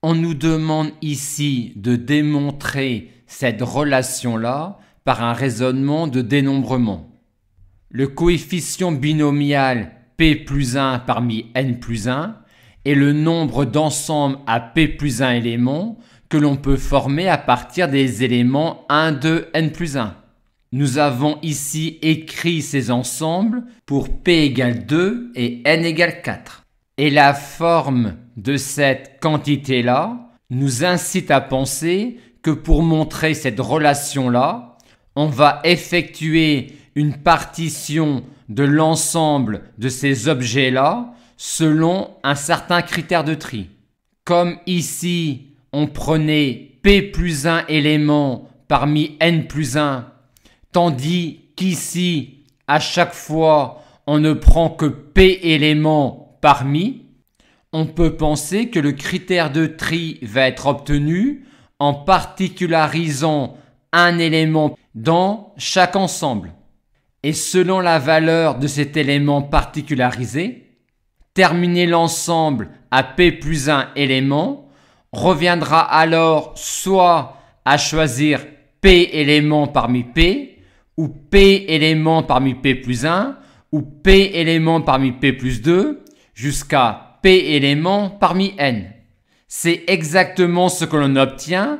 On nous demande ici de démontrer cette relation-là par un raisonnement de dénombrement. Le coefficient binomial P plus 1 parmi N plus 1 est le nombre d'ensembles à P plus 1 éléments que l'on peut former à partir des éléments 1, 2, N plus 1. Nous avons ici écrit ces ensembles pour P égale 2 et N égale 4. Et la forme de cette quantité-là nous incite à penser que pour montrer cette relation-là, on va effectuer une partition de l'ensemble de ces objets-là selon un certain critère de tri. Comme ici, on prenait P plus 1 éléments parmi N plus 1, tandis qu'ici, à chaque fois, on ne prend que P éléments parmi, on peut penser que le critère de tri va être obtenu en particularisant un élément dans chaque ensemble. Et selon la valeur de cet élément particularisé, terminer l'ensemble à P plus 1 éléments reviendra alors soit à choisir P éléments parmi P, ou P éléments parmi P plus 1, ou P éléments parmi P plus 2, jusqu'à P éléments parmi N. C'est exactement ce que l'on obtient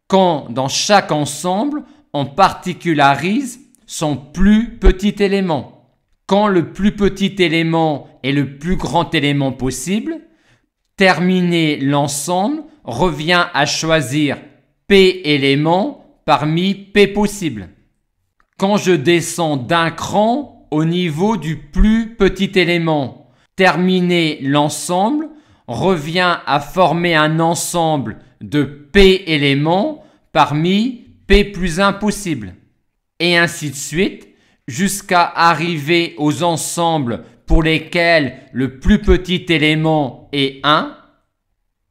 quand dans chaque ensemble, on particularise son plus petit élément. Quand le plus petit élément est le plus grand élément possible, terminer l'ensemble revient à choisir P éléments parmi P possibles. Quand je descends d'un cran au niveau du plus petit élément, terminer l'ensemble revient à former un ensemble de P éléments parmi P plus 1 possible. Et ainsi de suite, jusqu'à arriver aux ensembles pour lesquels le plus petit élément est 1.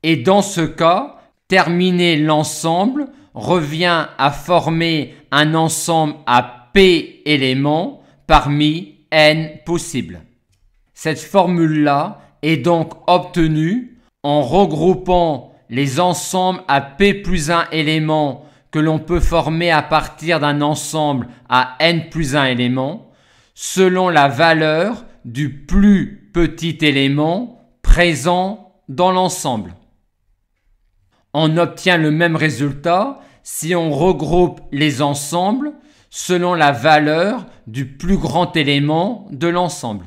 Et dans ce cas, terminer l'ensemble revient à former un ensemble à P éléments parmi N possibles. Cette formule-là est donc obtenue en regroupant les ensembles à P plus 1 éléments que l'on peut former à partir d'un ensemble à N plus 1 éléments selon la valeur du plus petit élément présent dans l'ensemble. On obtient le même résultat si on regroupe les ensembles selon la valeur du plus grand élément de l'ensemble.